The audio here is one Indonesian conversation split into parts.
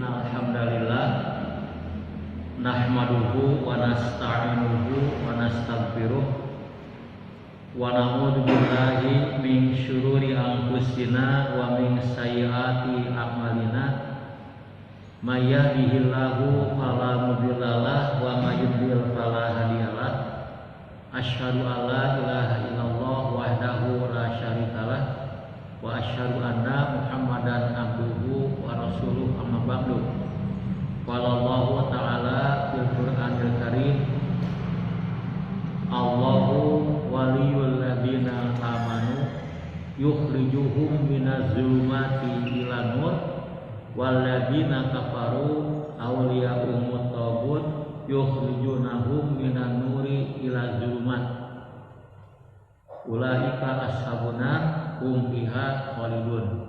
Innal hamdalillah nahmaduhu wa nasta'inuhu wa nastaghfiruh wa na'udzu billahi min syururi anfusina wa min sayyiati a'malina may yahdihillahu fala mudhillalah wa may yudhlil fala hadiyalah asyhadu an la ilaha illallah wahdahu la syarikalah wa asyhadu anna Muhammadan abduhu wa rasuluh amma ba'du. Qala Allah ta'ala fil Qur'anil Karim Allahu waliyul ladzina amanu yukhrijuhum minaz zulumati ilan nur wal ladzina kafaru awliya'umut taghut yukhrijunahum minan nuri ila zulumat ulaika ashabun nar hum fiha khalidun.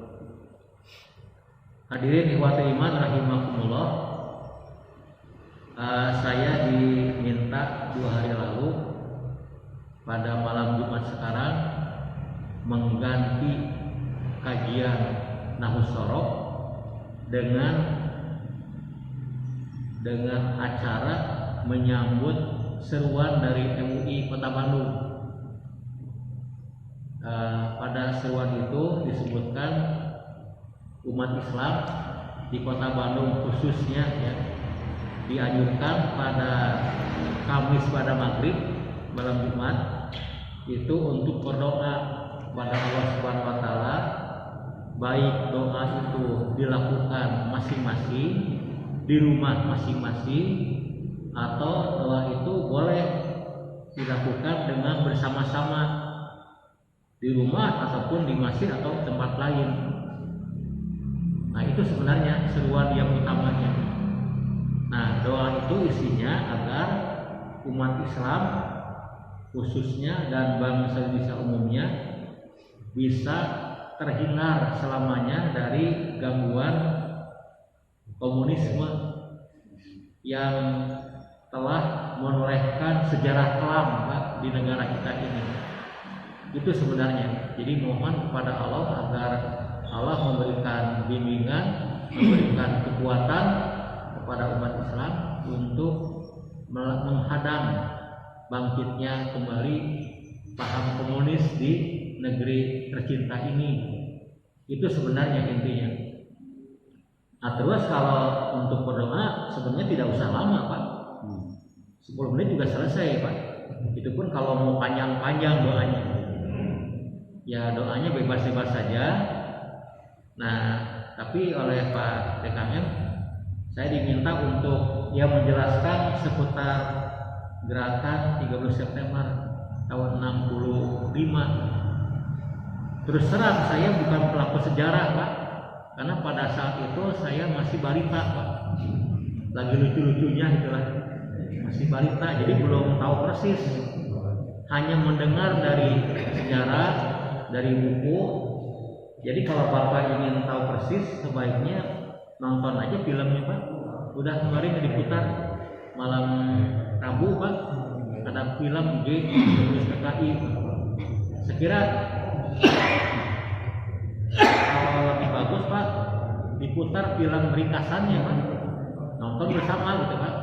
Hadirin ikhwati iman rahimakumullah, saya diminta 2 hari lalu pada malam Jumat sekarang mengganti kajian Nahwu Shoroh dengan acara menyambut seruan dari MUI Kota Bandung. Pada seruan itu disebutkan umat Islam di Kota Bandung khususnya ya, dianjurkan pada Kamis pada maghrib malam Jumat itu untuk berdoa kepada Allah Subhanahu wa taala, baik doa itu dilakukan masing-masing di rumah masing-masing atau doa itu boleh dilakukan dengan bersama-sama di rumah ataupun di masjid atau tempat lain. Nah, itu sebenarnya seruan yang utamanya. Nah, doa itu isinya agar umat Islam khususnya dan bangsa Indonesia umumnya bisa terhindar selamanya dari gangguan komunisme yang telah menorehkan sejarah kelam di negara kita ini. Itu sebenarnya. Jadi mohon kepada Allah agar Allah memberikan bimbingan, memberikan kekuatan kepada umat Islam untuk menghadang bangkitnya kembali paham komunis di negeri tercinta ini. Itu sebenarnya intinya. Nah, terus kalau untuk berdoa sebenarnya tidak usah lama, Pak. 10 menit juga selesai, Pak. Itu pun kalau mau panjang-panjang doanya. Ya doanya bebas-bebas saja. Nah, tapi oleh Pak DKM saya diminta untuk menjelaskan seputar gerakan 30 September tahun 65. Terus terang saya bukan pelaku sejarah, Pak, karena pada saat itu saya masih balita, Pak. Lagi lucu-lucunya itulah, masih balita, jadi belum tahu persis. Hanya mendengar dari sejarah, dari buku. Jadi kalau Bapak ingin tahu persis, sebaiknya nonton aja filmnya, Pak. Udah kemarin diputar malam Rabu, Pak. Ada film G PKI. Sekira kalau lebih bagus, Pak, diputar film ringkasannya, Pak. Nonton bersama gitu, Pak.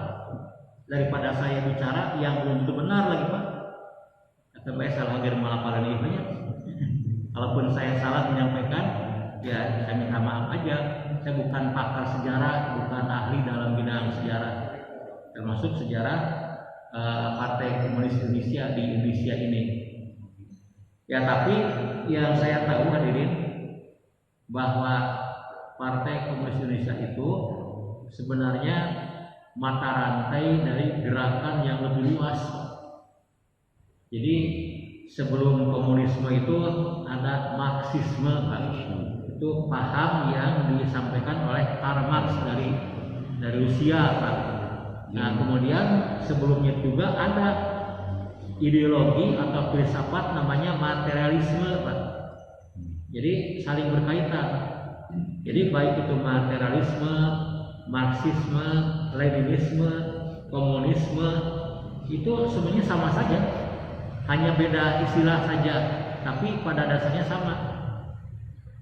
Daripada saya bicara yang belum tentu benar lagi, Pak. Sampai salah malah ini. Kalaupun saya salah menyampaikan, ya saya minta maaf aja. Saya bukan pakar sejarah, bukan ahli dalam bidang sejarah, termasuk sejarah Partai Komunis Indonesia di Indonesia ini. Ya, tapi yang saya tahu hadirin bahwa Partai Komunis Indonesia itu sebenarnya mata rantai dari gerakan yang lebih luas. Jadi sebelum komunisme itu ada Marxisme, Pak. Itu paham yang disampaikan oleh Karl Marx dari Rusia, Pak. Nah, kemudian sebelumnya juga ada ideologi atau filsafat namanya materialisme, Pak. Jadi saling berkaitan. Jadi baik itu materialisme, Marxisme, Leninisme, komunisme itu sebenarnya sama saja. Hanya beda istilah saja, tapi pada dasarnya sama.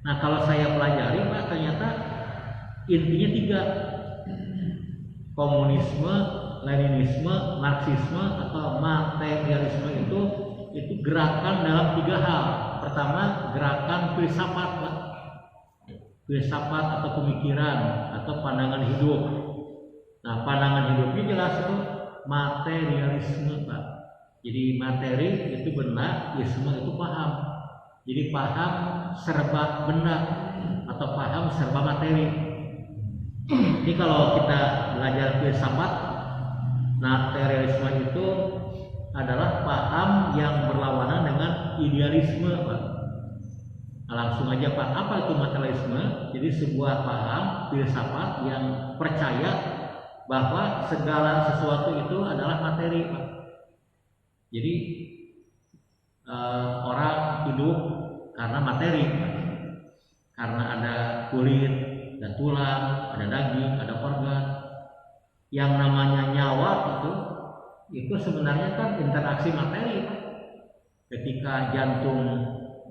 Nah, kalau saya pelajari, Pak, ternyata intinya 3. komunisme, Leninisme, Marxisme atau materialisme itu gerakan dalam 3 hal. Pertama, gerakan filsafat, Pak. Filsafat atau pemikiran atau pandangan hidup. Nah, pandangan hidupnya jelas itu materialisme, Pak. Jadi materi itu benda, isme itu paham. Jadi paham serba benda atau paham serba materi. Jadi kalau kita belajar filsafat, materialisme itu adalah paham yang berlawanan dengan idealisme, Pak. Nah, langsung aja, Pak, apa itu materialisme? Jadi sebuah paham filsafat yang percaya bahwa segala sesuatu itu adalah materi, Pak. Jadi orang hidup karena materi, Pak. Karena ada kulit, ada tulang, ada daging, ada organ. Yang namanya nyawa itu sebenarnya kan interaksi materi, Pak. Ketika jantung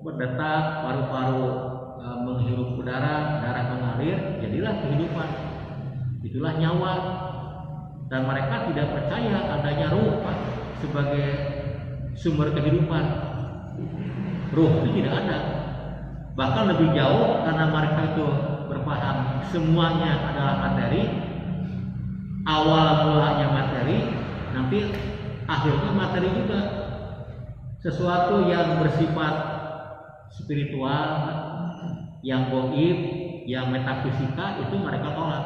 berdetak, paru-paru menghirup udara, darah mengalir, jadilah kehidupan. Itulah nyawa. Dan mereka tidak percaya adanya ruh, Pak, sebagai sumber kehidupan. Ruh itu tidak ada. Bahkan lebih jauh, karena mereka itu berpaham semuanya adalah materi. Awal mulanya materi, nanti akhirnya materi juga. Sesuatu yang bersifat spiritual, yang gaib, yang metafisika itu mereka tolak.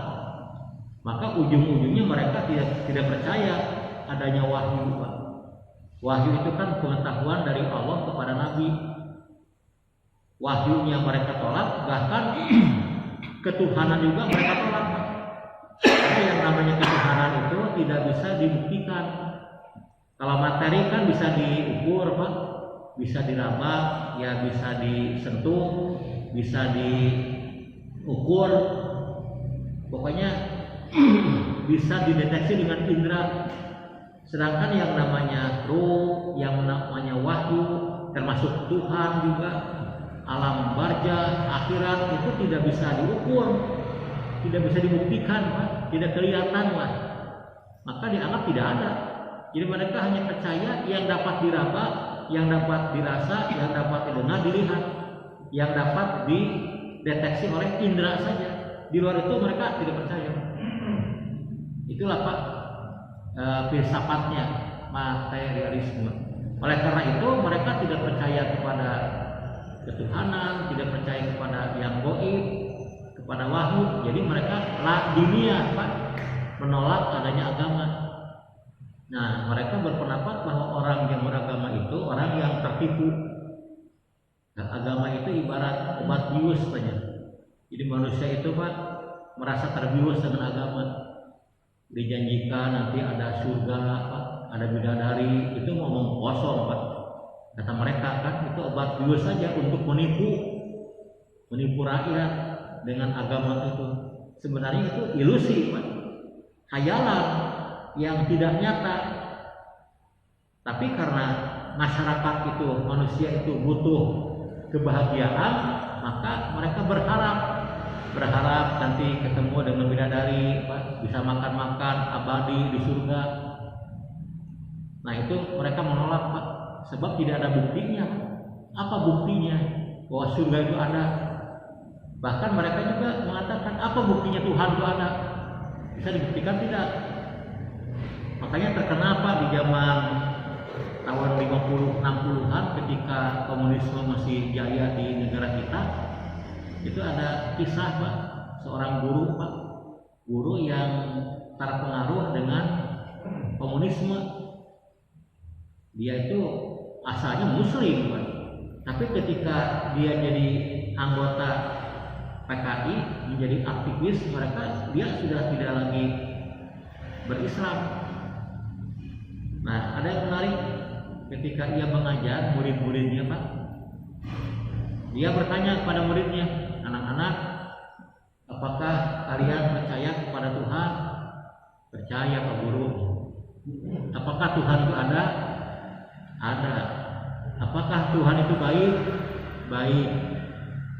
Maka ujung-ujungnya mereka tidak percaya adanya wahyu, Pak. Wahyu itu kan pengetahuan dari Allah kepada Nabi. Wahyunya mereka tolak, bahkan ketuhanan juga mereka tolak, Pak. Karena yang namanya ketuhanan itu tidak bisa dibuktikan. Kalau materi kan bisa diukur, Pak, bisa diraba, ya bisa disentuh, bisa diukur, pokoknya bisa dideteksi dengan indera. Sedangkan yang namanya ruh, yang namanya wahyu, termasuk Tuhan juga, alam barza, akhirat itu tidak bisa diukur, tidak bisa dibuktikan, Pak. Tidak kelihatan, Pak. Maka dianggap tidak ada. Jadi mereka hanya percaya yang dapat diraba, yang dapat dirasa, yang dapat didengar, dilihat, yang dapat dideteksi oleh indera saja. Di luar itu mereka tidak percaya. Itulah, Pak, filsafatnya materialisme. Oleh karena itu mereka tidak percaya kepada ketuhanan, tidak percaya kepada yang gaib, kepada wahyu. Jadi mereka dunia, Pak, menolak adanya agama. Nah, mereka berpendapat bahwa orang yang beragama itu orang yang tertipu. Nah, agama itu ibarat obat bius saja. Jadi manusia itu, Pak, merasa terbius dengan agama. Dijanjikan nanti ada surga, Pak, ada bidadari, itu ngomong kosong, Pak. Kata mereka kan itu obat bius saja untuk menipu rakyat dengan agama itu. Sebenarnya itu ilusi, Pak, khayalan yang tidak nyata. Tapi karena masyarakat itu, manusia itu butuh kebahagiaan, maka mereka berharap nanti ketemu dengan bidadari, Pak, bisa makan-makan abadi di surga. Nah, itu mereka menolak, Pak, sebab tidak ada buktinya. Apa buktinya bahwa surga itu ada? Bahkan mereka juga mengatakan, apa buktinya Tuhan itu ada? Bisa dibuktikan tidak? Makanya terkenal, Pak, di zaman tahun 50-60-an ketika komunisme masih jaya di negara kita, itu ada kisah, Pak, seorang guru, Pak, guru yang terpengaruh dengan komunisme. Dia itu asalnya muslim, Pak, tapi ketika dia jadi anggota PKI, menjadi aktivis, dia sudah tidak lagi berislam. Nah, ada yang menarik, ketika ia mengajar murid-muridnya, Pak, dia bertanya kepada muridnya, anak-anak, apakah kalian percaya kepada Tuhan? Percaya, Pak Guru. Apakah Tuhan itu ada? Ada. Apakah Tuhan itu baik? Baik.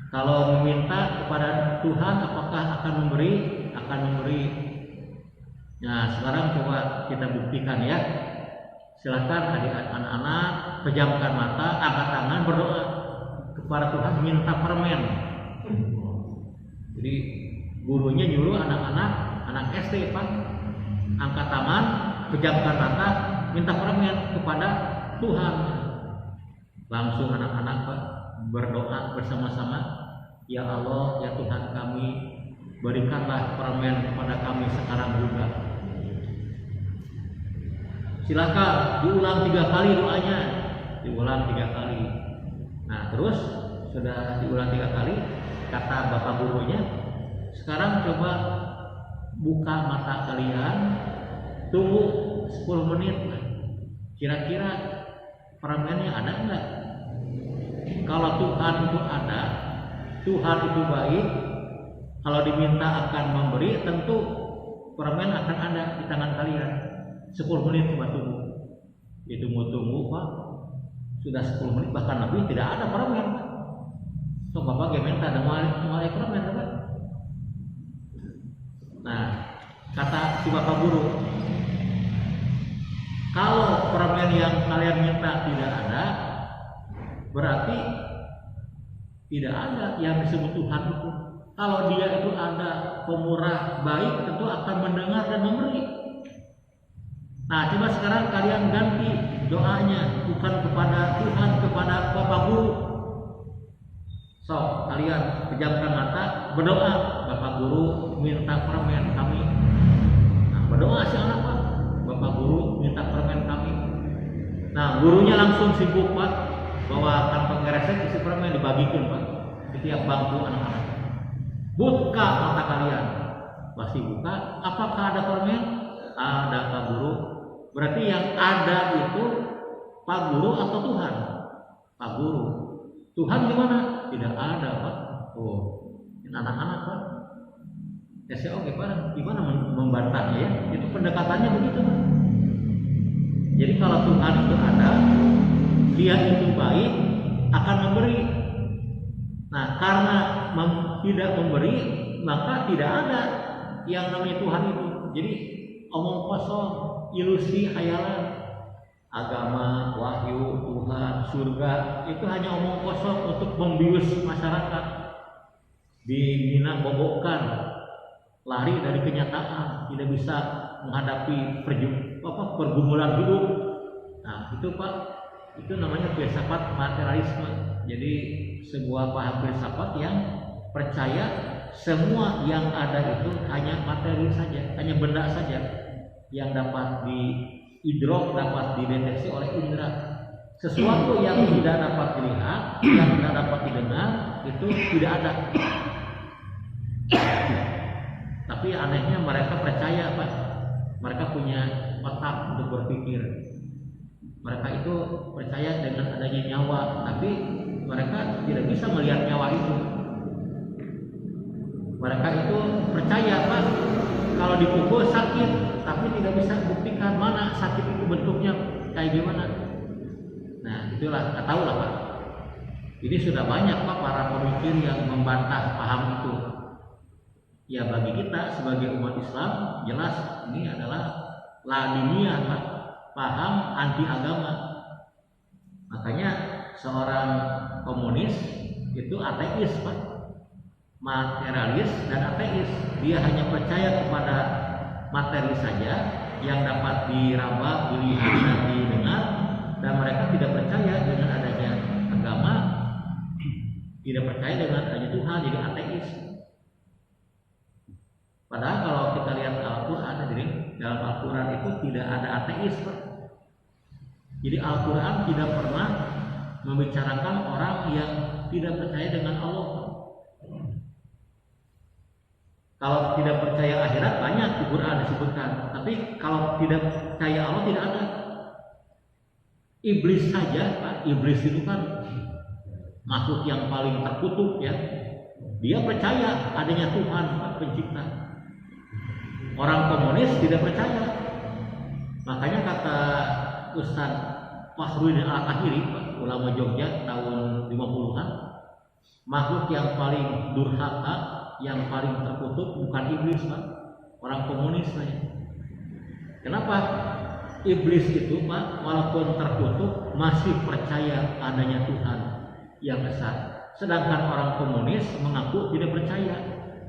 Kalau meminta kepada Tuhan, apakah akan memberi? Akan memberi. Nah, sekarang coba kita buktikan ya. Silakan anak-anak pejamkan mata, angkat tangan, berdoa kepada Tuhan, minta permen. Jadi gurunya nyuruh anak SD Pak, angkat tangan, pejamkan mata, minta permen kepada Tuhan. Langsung anak-anak Pak berdoa bersama-sama, ya Allah, ya Tuhan kami, berikanlah permen kepada kami sekarang juga. Silakan diulang 3 kali doanya, diulang 3 kali. Nah terus sudah diulang 3 kali, kata bapak gurunya, sekarang coba buka mata kalian, tunggu 10 menit, kira-kira permennya ada enggak? Kalau Tuhan itu ada, Tuhan itu baik, kalau diminta akan memberi, tentu permen akan ada di tangan kalian. 10 menit coba tunggu. Itu mau tunggu Pak, sudah 10 menit bahkan lebih tidak ada permen Pak. So Bapak minta ada mulai permen Pak. Nah kata si bapak guru, kalau permen yang kalian minta tidak ada, berarti tidak ada yang disebut Tuhan itu. Kalau dia itu ada, pemurah, baik, tentu akan mendengar dan memberi. Nah coba sekarang kalian ganti doanya, bukan kepada Tuhan, kepada bapak guru. So kalian pejamkan mata, berdoa, bapak guru minta permen kami. Nah berdoa si anak Pak, bapak guru minta permen kami. Nah gurunya langsung sibuk Pak, bawa kantong kresek isi permen dibagikan Pak di tiap bangku anak-anak. Buka mata kalian, pasti buka. Apakah ada permen? Ada Pak Guru. Berarti yang ada itu Pak Guru atau Tuhan? Pak Guru. Tuhan gimana? Tidak ada Pak. Oh, ini anak-anak Pak. Ya oke Pak, gimana membantahnya ya? Itu pendekatannya begitu Pak. Jadi kalau Tuhan itu ada, Dia itu baik, akan memberi. Nah karena tidak memberi, maka tidak ada yang namanya Tuhan itu. Jadi omong kosong, ilusi, hayalan. Agama, wahyu, Tuhan, surga, itu hanya omong kosong untuk membius masyarakat, dibina-bobokkan, lari dari kenyataan, tidak bisa menghadapi pergumulan hidup. Nah itu Pak, itu namanya filsafat materialisme. Jadi sebuah paham filsafat yang percaya semua yang ada itu hanya materi saja, hanya benda saja yang dapat diidrok, dapat dideteksi oleh indera. Sesuatu yang tidak dapat dilihat, yang tidak dapat didengar, itu tidak ada. Tapi anehnya mereka percaya Pak, mereka punya otak untuk berpikir. Mereka itu percaya dengan adanya nyawa, tapi mereka tidak bisa melihat nyawa itu. Mereka itu percaya Pak, kalau dipukul sakit, tapi tidak bisa buktikan mana sakit itu bentuknya kayak gimana. Nah itulah, nggak tahu lah Pak. Ini sudah banyak Pak para pemikir yang membantah paham itu. Ya bagi kita sebagai umat Islam jelas ini adalah ladiniah Pak, paham anti agama. Makanya seorang komunis itu ateis Pak, materialis dan ateis. Dia hanya percaya kepada materi saja yang dapat diraba, dilihat dan didengar, dan mereka tidak percaya dengan adanya agama, tidak percaya dengan adanya Tuhan, jadi ateis. Padahal kalau kita lihat Al-Quran, jadi dalam Al-Quran itu tidak ada ateis Pak. Jadi Al-Quran tidak pernah membicarakan orang yang tidak percaya dengan Allah. Kalau tidak percaya akhirat banyak di Quran disebutkan, tapi kalau tidak percaya Allah tidak ada. Iblis saja Pak, iblis itu kan makhluk yang paling terkutuk ya. Dia percaya adanya Tuhan Pak, pencipta. Orang komunis tidak percaya. Makanya kata Ustaz Fakhruddin Al-Akhiri, ulama Jogja tahun 50-an, makhluk yang paling durhaka, yang paling terkutuk bukan iblis Pak, orang komunis saja. kenapa iblis itu Pak walaupun terkutuk masih percaya adanya Tuhan yang esa, sedangkan orang komunis mengaku tidak percaya,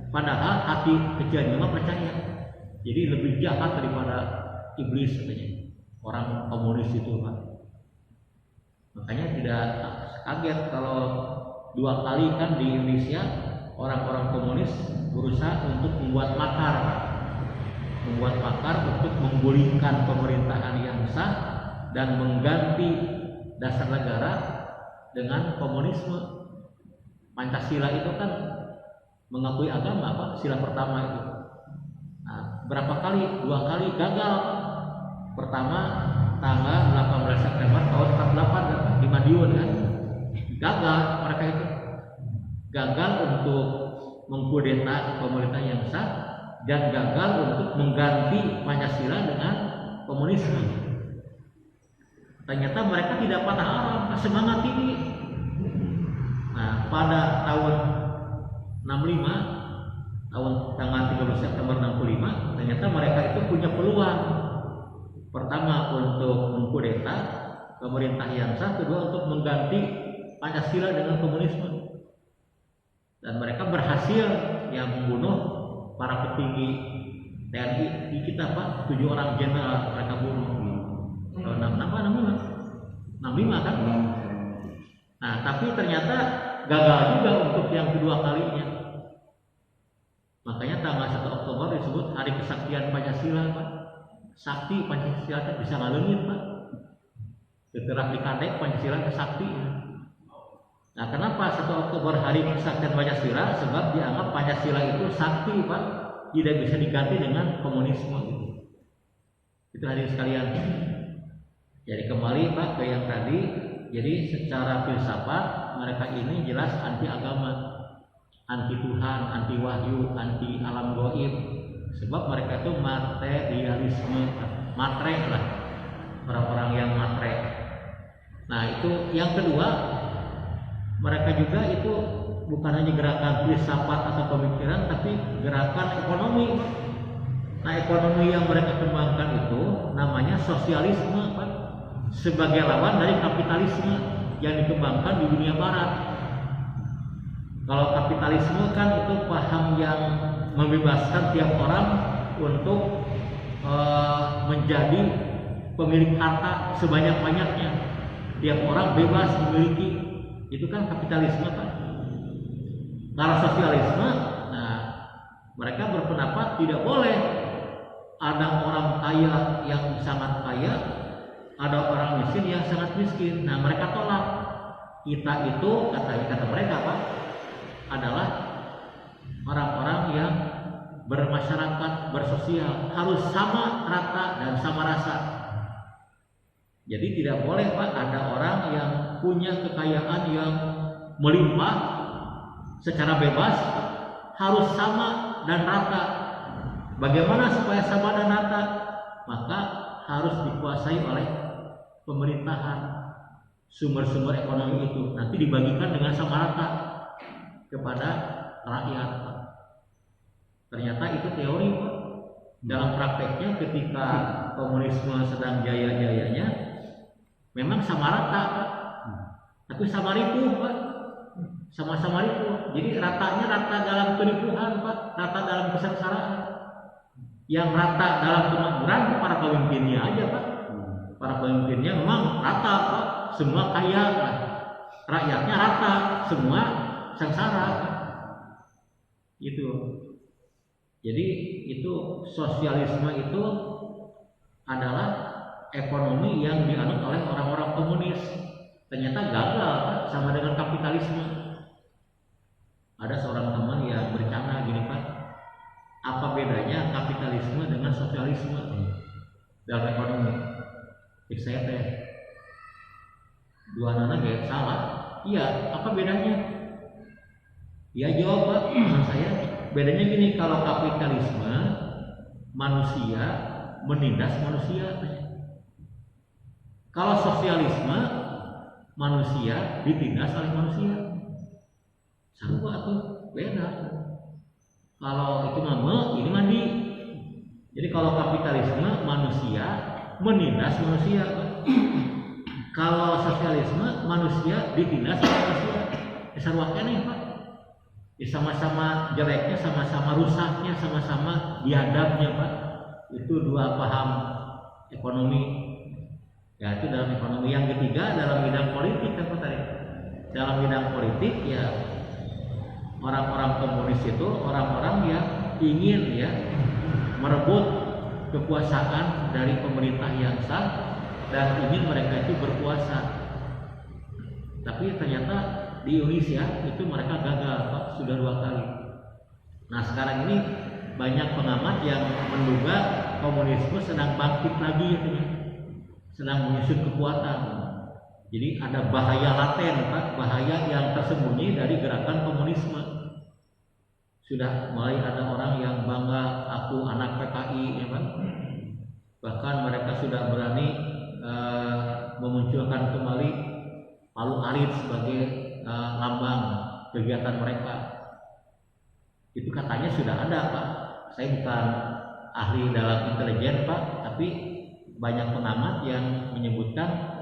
padahal hati kecilnya mah percaya. Jadi lebih jahat daripada iblis katanya orang komunis itu Pak. Makanya tidak kaget kalau 2 kali kan di Indonesia orang-orang komunis berusaha untuk membuat makar untuk menggulingkan pemerintahan yang sah dan mengganti dasar negara dengan komunisme. Pancasila itu kan mengakui agama Pak, sila pertama itu. Nah, berapa kali? 2 kali gagal. Pertama tanggal 18 September tahun 48 di Madiun kan. Gagal mereka itu. Gagal untuk mengkudeta pemerintah yang sah dan gagal untuk mengganti Pancasila dengan komunisme. Ternyata mereka tidak patah arang, semangat tinggi. Nah, pada tahun 65, tahun tanggal 13 September 65, ternyata mereka itu punya peluang. Pertama untuk mengkudeta pemerintah yang sah, kedua untuk mengganti Pancasila dengan komunisme. Dan mereka berhasil yang membunuh para petinggi TNI di kita Pak, 7 orang jenderal mereka bunuh. Tahun 65 kan? Nah, tapi ternyata gagal juga untuk yang kedua kalinya. Makanya tanggal 1 Oktober disebut Hari Kesaktian Pancasila Pak. Sakti Pancasila itu bisa ngalungin Pak. Setelah dikandek Pancasila itu sakti. Nah, kenapa 1 Oktober Hari Kesaktian Pancasila? Sebab dianggap Pancasila itu sakti Pak, tidak bisa diganti dengan komunisme gitu. Itu hadirin sekalian. Jadi kembali Pak ke yang tadi. Jadi secara filsafat mereka ini jelas anti agama, anti Tuhan, anti wahyu, anti alam gaib. Sebab mereka itu materialisme, matre lah, orang-orang yang matre. Nah itu yang kedua, mereka juga itu bukan hanya gerakan filsafat atau pemikiran, tapi gerakan ekonomi. Nah ekonomi yang mereka kembangkan itu namanya sosialisme Pak, sebagai lawan dari kapitalisme yang dikembangkan di dunia barat. Kalau kapitalisme kan itu paham yang membebaskan tiap orang untuk menjadi pemilik harta sebanyak-banyaknya. Tiap orang bebas memiliki, itu kan kapitalisme Pak. Kalau sosialisme, nah mereka berpendapat tidak boleh ada orang kaya yang sangat kaya, ada orang miskin yang sangat miskin. Nah mereka tolak. Kita itu kata mereka Pak adalah orang-orang yang bermasyarakat, bersosial, harus sama rata dan sama rasa. Jadi tidak boleh Pak ada orang yang punya kekayaan yang melimpah secara bebas, harus sama dan rata. Bagaimana supaya sama dan rata? Maka harus dikuasai oleh pemerintahan. Sumber-sumber ekonomi itu nanti dibagikan dengan sama rata kepada rakyat. Ternyata itu teori Pak. Dalam prakteknya ketika komunisme sedang jaya-jayanya memang sama rata Pak. Tapi sama ripuh Pak. Sama-sama ripuh. Jadi ratanya rata dalam keripuhan Pak, rata dalam kesengsaraan. Yang rata dalam kemakmuran para pemimpinnya aja Pak. Para pemimpinnya memang rata Pak, semua kaya Pak. Rakyatnya rata, semua sengsara. Itu. Jadi itu sosialisme itu adalah ekonomi yang dianut oleh orang-orang komunis. Ternyata gagal Pak, sama dengan kapitalisme. Ada seorang teman yang bercanda gini Pak, apa bedanya kapitalisme dengan sosialisme dalam ekonomi? Saya teh dua nana gak salah. Iya, apa bedanya? Ya jawab Pak, saya bedanya gini, kalau kapitalisme manusia menindas manusia. Kalau sosialisme manusia ditindas oleh manusia. Sama tuh, beda. Kalau itu mama, ini mandi. Jadi kalau kapitalisme manusia menindas manusia, Pak. Kalau sosialisme manusia ditindas oleh manusia. Sarua keneh, Pak. Sama-sama jeleknya, sama-sama rusaknya, sama-sama biadabnya, Pak. Itu dua paham ekonomi. Ya, itu dalam ekonomi. Yang ketiga dalam bidang politik, apa tadi? Dalam bidang politik ya orang-orang komunis itu orang-orang yang ingin ya merebut kekuasaan dari pemerintah yang sah dan ingin mereka itu berkuasa. Tapi ternyata di Indonesia itu mereka gagal, Pak, sudah 2 kali. Nah sekarang ini banyak pengamat yang menduga komunisme sedang bangkit lagi, gitu, sedang menyusut kekuatan. Jadi ada bahaya laten, Pak, bahaya yang tersembunyi dari gerakan komunisme. Sudah mulai ada orang yang bangga, aku anak PKI, ya, Pak. Bahkan mereka sudah berani memunculkan kembali Palu Arit sebagai lambang kegiatan mereka. Itu katanya sudah ada, Pak. Saya bukan ahli dalam intelijen, Pak, tapi banyak pengamat yang menyebutkan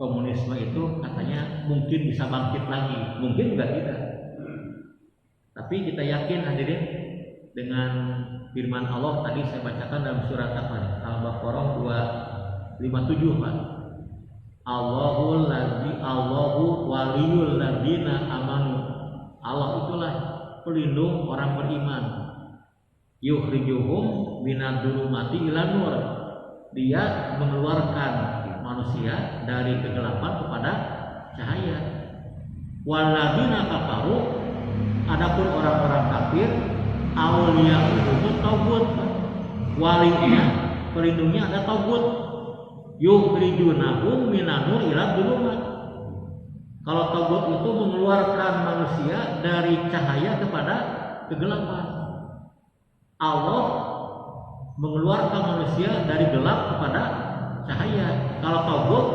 komunisme itu katanya mungkin bisa bangkit lagi, mungkin juga tidak. Tapi kita yakin hadirin dengan firman Allah tadi saya bacakan dalam surat apa? Al-Baqarah 257, Pak. Allahu waliyul ladzina amanu. Allah itulah pelindung orang beriman. Yukhrijuhum minadh-dhulumati ilan nur. Dia mengeluarkan manusia dari kegelapan kepada cahaya. Walladzina kafaru, adapun orang-orang kafir, auliya'uhum taghut. Walinya, pelindungnya ada taghut. Yukhrijunahum minanur ila dhulumat. Kalau taghut itu mengeluarkan manusia dari cahaya kepada kegelapan. Allah mengeluarkan manusia dari gelap kepada cahaya. Kalau taghut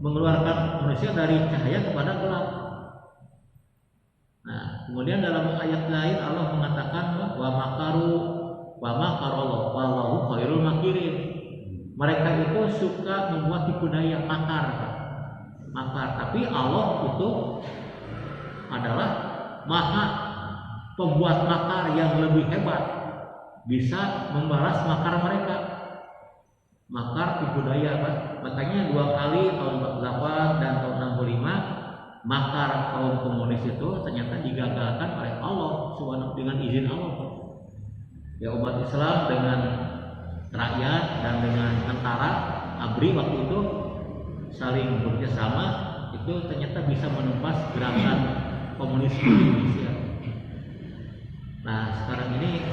mengeluarkan manusia dari cahaya kepada gelap. Nah, kemudian dalam ayat lain Allah mengatakan wa makarallahu wallahu khairul makirin. Mereka itu suka membuat tipu daya, makar. Tapi Allah itu adalah maha pembuat makar yang lebih hebat, bisa membalas makar mereka. Makar tipu daya, Pak. Makanya 2 kali tahun 48 dan tahun 65 makar kaum komunis itu ternyata digagalkan oleh Allah subhanahu dengan izin Allah. Ya, umat Islam dengan rakyat dan dengan tentara ABRI waktu itu saling bekerjasama, itu ternyata bisa menumpas gerakan komunisme di Indonesia. Nah sekarang ini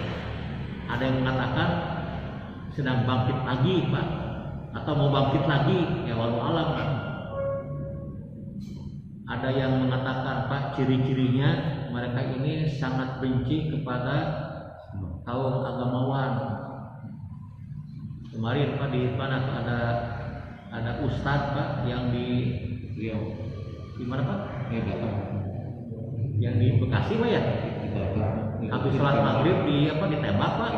ada yang mengatakan sedang bangkit lagi, Pak, atau mau bangkit lagi, ya walau alam. Ada yang mengatakan, Pak, ciri-cirinya mereka ini sangat benci kepada kaum agamawan. Kemarin, Pak, di mana ada ustadz, Pak, yang di mana, Pak? Yang di Bekasi, Pak, ya? Habis sholat maghrib ditembak, Pak.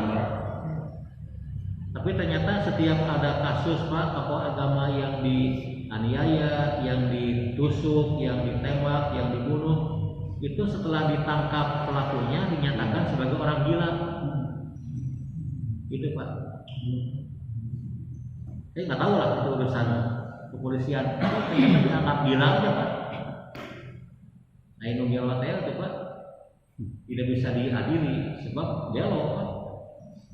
Tapi ternyata setiap ada kasus, Pak, tokoh agama yang dianiaya, yang ditusuk, yang ditembak, yang dibunuh, itu setelah ditangkap pelakunya dinyatakan sebagai orang gila. Gitu, Pak. Saya nggak tahu lah itu urusan kepolisian. Ternyata dianggap gila aja, Pak. Nah, ini gila itu, Pak, tidak bisa diadili sebab gelo, Pak.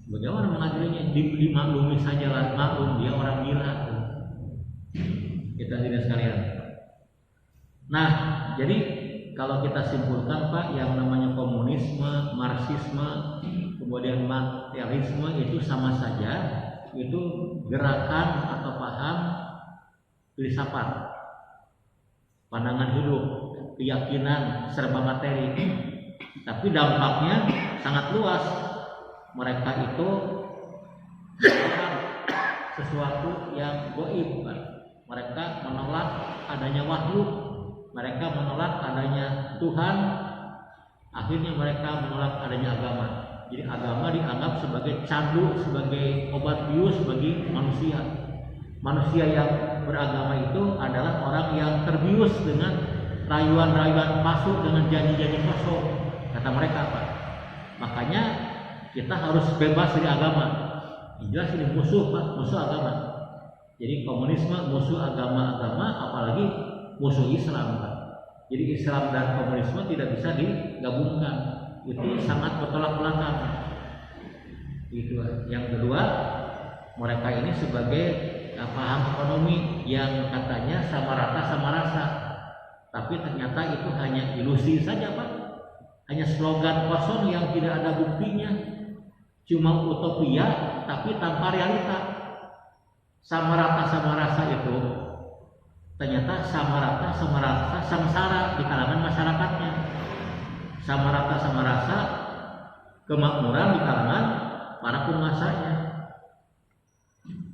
Bagaimana mengadilinya? Dimaklumi saja lah, maklum dia orang gila. Kita tidak sekalian. Nah, jadi kalau kita simpulkan, Pak, yang namanya komunisme, marxisme, kemudian materialisme itu sama saja, itu gerakan atau paham filsafat, pandangan hidup, keyakinan serba materi. Tapi dampaknya sangat luas. Mereka itu sesuatu yang gaib, Pak. Mereka menolak adanya wahyu, mereka menolak adanya Tuhan, akhirnya mereka menolak adanya agama. Jadi agama dianggap sebagai candu, sebagai obat bius bagi manusia. Manusia yang beragama itu adalah orang yang terbius dengan rayuan-rayuan palsu, dengan janji-janji kosong, kata mereka Pak. Makanya kita harus bebas dari agama. Jelas ini musuh Pak, musuh agama. Jadi komunisme musuh agama-agama, apalagi musuh Islam Pak. Jadi Islam dan komunisme tidak bisa digabungkan. Itu sangat bertolak belakang. Itu. Yang kedua, mereka ini sebagai paham ekonomi yang katanya sama rata sama rasa, tapi ternyata itu hanya ilusi saja Pak. Hanya slogan kosong yang tidak ada buktinya, cuma utopia tapi tanpa realita. Sama rasa itu ternyata sama rasa samsara di kalangan masyarakatnya. Sama rasa kemakmuran di kalangan para penguasanya.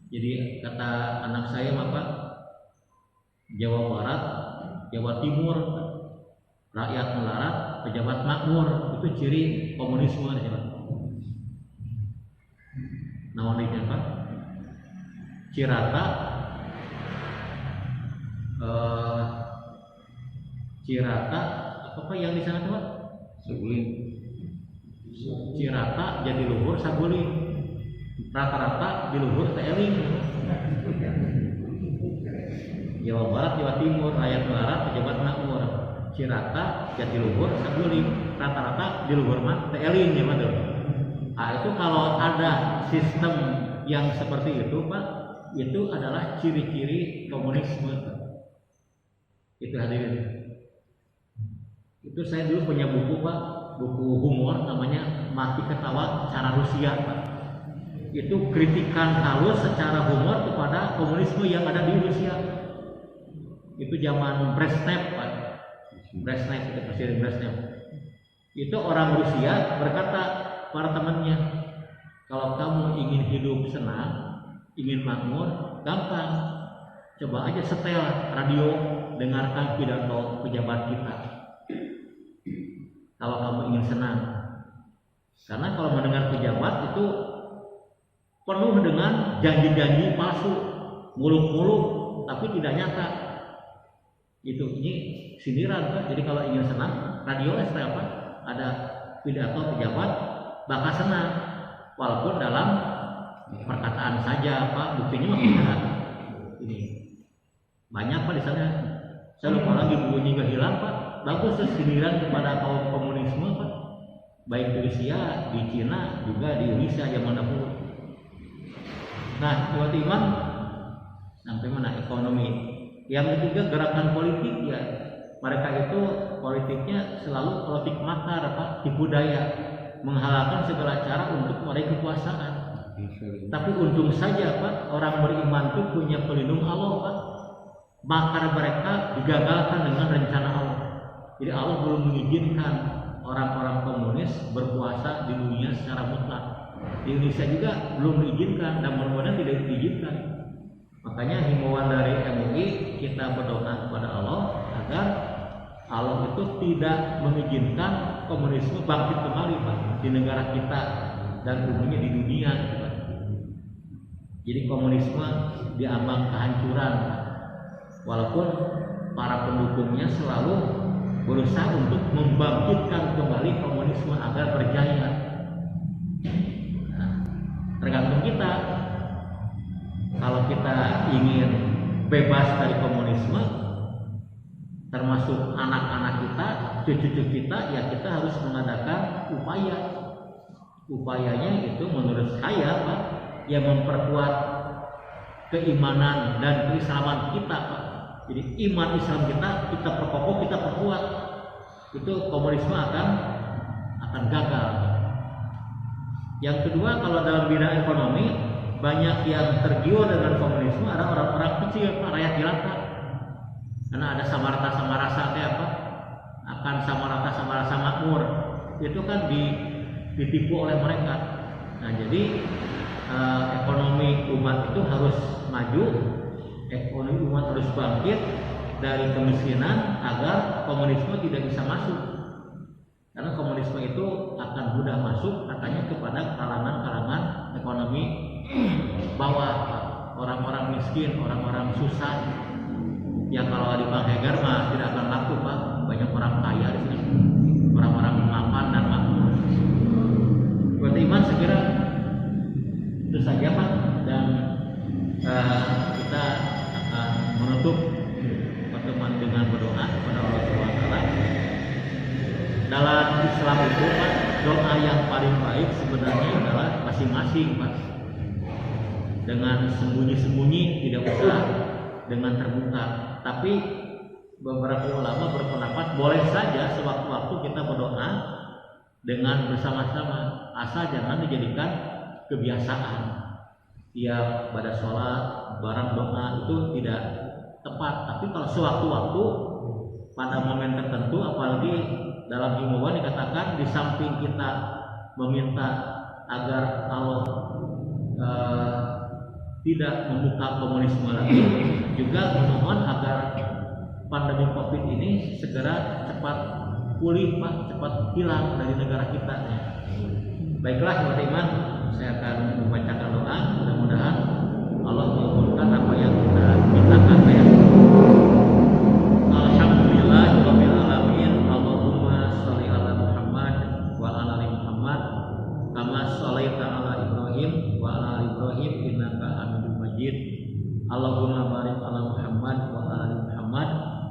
Jadi kata anak saya Bapak, Jawa Barat, Jawa Timur, rakyat melarat, pejabat makmur, itu ciri komunisme ya Pak. Namanya Pak, Cirata, apa yang di sana Pak? Saguling. Cirata jadi luhur saguling. Rata-rata di luhur teeling. Jawa Barat, Jawa Timur, rakyat melarat, pejabat makmur. Cirata jadi luhur saguling. Rata-rata di luhur mah teeling ya Pak. Nah, itu kalau ada sistem yang seperti itu Pak, itu adalah ciri-ciri komunisme. Itu hadirin. Itu saya dulu punya buku Pak, buku humor namanya Mati Ketawa Cara Rusia Pak. Itu kritikan halus secara humor kepada komunisme yang ada di Rusia. Itu zaman Brezhnev Pak. Brezhnev itu Presiden Brezhnev. Itu orang Rusia berkata para temannya, kalau kamu ingin hidup senang, ingin makmur, gampang. Coba aja setel radio, dengarkan pidato pejabat kita. Kalau kamu ingin senang. Karena kalau mendengar pejabat itu penuh dengan janji-janji palsu, muluk-muluk, tapi tidak nyata. Ini sindiran Pak. Jadi kalau ingin senang, radio setel apa? Ada pidato pejabat, bakal senang, walaupun dalam perkataan saja Pak, buktinya mah tidak. Ini banyak Pak di sana. Saya lupa lagi bukunya juga hilang Pak. Bagus sindiran kepada kaum komunisme Pak, baik di Rusia, di Cina, juga di Indonesia zaman dahulu. Nah, buat iman sampai mana ekonomi. Yang ketiga gerakan politik ya. Mereka itu politiknya selalu politik makar Pak, tipu daya, menghalalkan segala cara untuk meraih kekuasaan. Tapi untung saja Pak, orang beriman itu punya pelindung Allah Pak. Makar mereka digagalkan dengan rencana Allah. Jadi Allah belum mengizinkan orang-orang komunis berkuasa di dunia secara mutlak. Di Indonesia juga belum diizinkan dan mudah-mudahan tidak diizinkan. Makanya himbauan dari MUI, kita berdoa kepada Allah agar Allah itu tidak mengizinkan komunisme bangkit kembali Pak di negara kita dan umumnya di dunia Pak. Jadi komunisme diambang kehancuran, walaupun para pendukungnya selalu berusaha untuk membangkitkan kembali komunisme agar berjaya. Nah, tergantung kita. Kalau kita ingin bebas dari komunisme, termasuk anak-anak kita, cucu-cucu kita, ya kita harus mengadakan upaya. Upayanya itu menurut saya Pak, yang memperkuat keimanan dan keislaman kita Pak. Jadi iman Islam kita perkokoh, kita perkuat. Itu komunisme akan gagal. Yang kedua, kalau dalam bidang ekonomi, banyak yang tergiur dengan komunisme ada orang-orang kecil Pak, rakyat jelata. Karena ada samarata samarasa apa? Akan samarata samarasa makmur. Itu kan ditipu oleh mereka. Nah, jadi ekonomi umat itu harus maju. Ekonomi umat harus bangkit dari kemiskinan agar komunisme tidak bisa masuk. Karena komunisme itu akan mudah masuk katanya kepada kalangan-kalangan ekonomi bawah, orang-orang miskin, orang-orang susah. Yang kalau di Bang Hegar mah tidak akan laku Pak, banyak orang kaya di sini, orang-orang mapan dan makmur. Buat iman sekira itu saja Pak, dan kita akan menutup pertemuan dengan berdoa kepada Allah Subhanahu wa Ta'ala. Dalam Islam itu Pak, doa yang paling baik sebenarnya adalah masing-masing Pak. Dengan sembunyi-sembunyi tidak usah, dengan terbuka. Tapi beberapa ulama berpendapat boleh saja sewaktu-waktu kita berdoa dengan bersama-sama, asal jangan dijadikan kebiasaan. Tiap pada sholat barang doa itu tidak tepat. Tapi kalau sewaktu-waktu pada momen tertentu, apalagi dalam himbauan dikatakan di samping kita meminta agar Allah tidak membuka komunisme lagi, juga memohon agar pandemi Covid ini segera cepat pulih Pak, cepat hilang dari negara kita. Baiklah teman-teman, saya akan membacakan doa. Mudah-mudahan Allah mengabulkan apa yang kita mintakan ya. Alhamdulillahirabbil alamin. Allahumma sholli ala Muhammad wa ala ali Muhammad kama sholaita ala Ibrahim wa ala ali Ibrahim innaka Hamidum Majid. Allahumma barik ala Muhammad wa ala ali Muhammad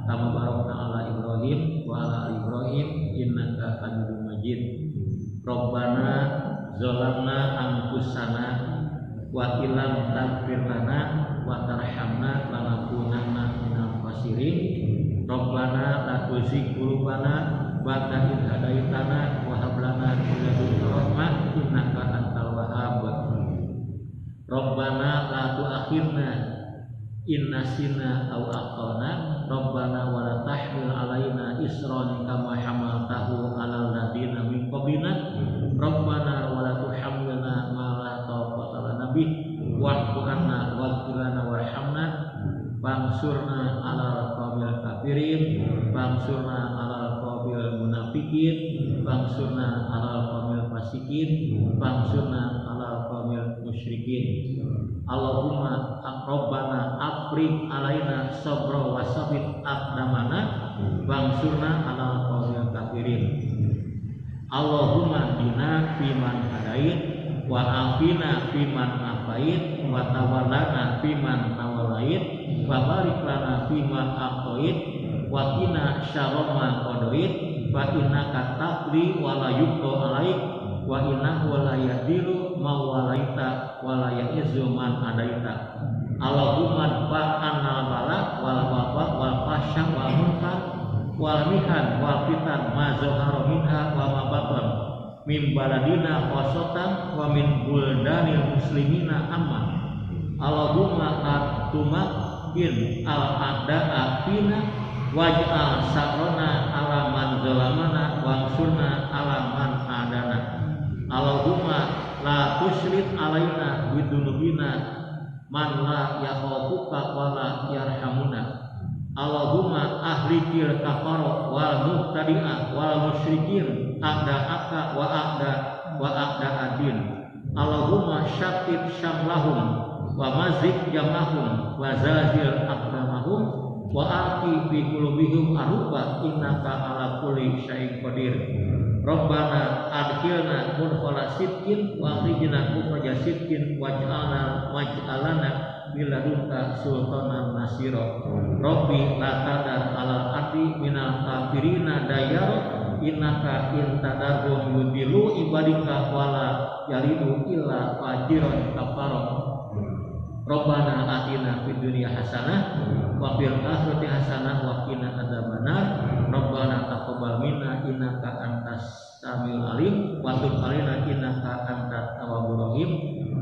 kama barakta ala Ibrahim wa ala ali Ibrahim innaka Hamidum Majid. Rabbana zalamna anfusana wa illam taghfir lana wa tarhamna lanakunanna minal khasirin. Rabbana la tuzigh qulubana ba'da idh hadaitana wa hab lana min ladunka rahmah innaka antal wahhab. Rabbana la tu'akhirna in nasina aw akhtana. Rabbana wa la tahmil alaina isran kama hamaltahu 'alal ladzina min qablina. Rabbana wa la tuhammilna ma la taqata lana bih wa'fu 'anna waghfir lana warhamna fansurna 'alal qawmil kafirin fansurna 'alal qawmil munafiqin fansurna 'alal qawmil fasikin fansurna 'alal qawmil musyrikin. Allahumma Rabbana afriq alaina sabra wa sabit aqdamana fansurna 'alal qawmil kafirin. Allahumma bina fiman hadait wa afina fiman afait wa tawallana fiman tawallait wa barik lana fiman aqtait wa qina syarra ma qadait fa innaka taqdi wa la yuqda alaik wa innahu la yahdiru ma walaita wa la ya'izzu man adaita. Allahumma fa'anna bala wal wafa wal fasya wal munkar wal mihan wal fitan ma zahara minha wa ma batan min baladina wasatan wa min buldanil muslimina amma. Allahumma atumakin al-a'da'a fina waj'al sakrona ala man zalamana wansurna ala man adana. Allahumma la tusrid alaina bidunubina man la yakhafuka wa la yarhamuna. Allahumma ahlikil kafara wal mubtadi'a wal musyrikin a'da'aka wa a'da adin. Allahumma syattid syamlahum wa mazik jamahum wa zazil aqdamahum wa aqi fi qulubihim aruba innaka ala kulli syai'in qadir. Rabbana adkhilna mudkhala sidqin wa akhrijna mukhraja sidqin waj'alna biladunka sultanan nasira. Rabbi la tadar alal ardi minal kafirina dayar innaka intadarhum yudilu ibadika wala yalidu illa fajiran kafara. Rabbana atina fid dunya hasanah wa fil akhirati hasanah wa qina adzabannar. Rabbana taqabbal minna innaka antas samiul alim wa tub alaina innaka antat tawwabur rahim.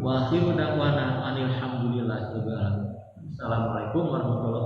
Wa akhiru da'wana anil hamdulillahi rabbil alamin. Assalamualaikum warahmatullahi wabarakatuh.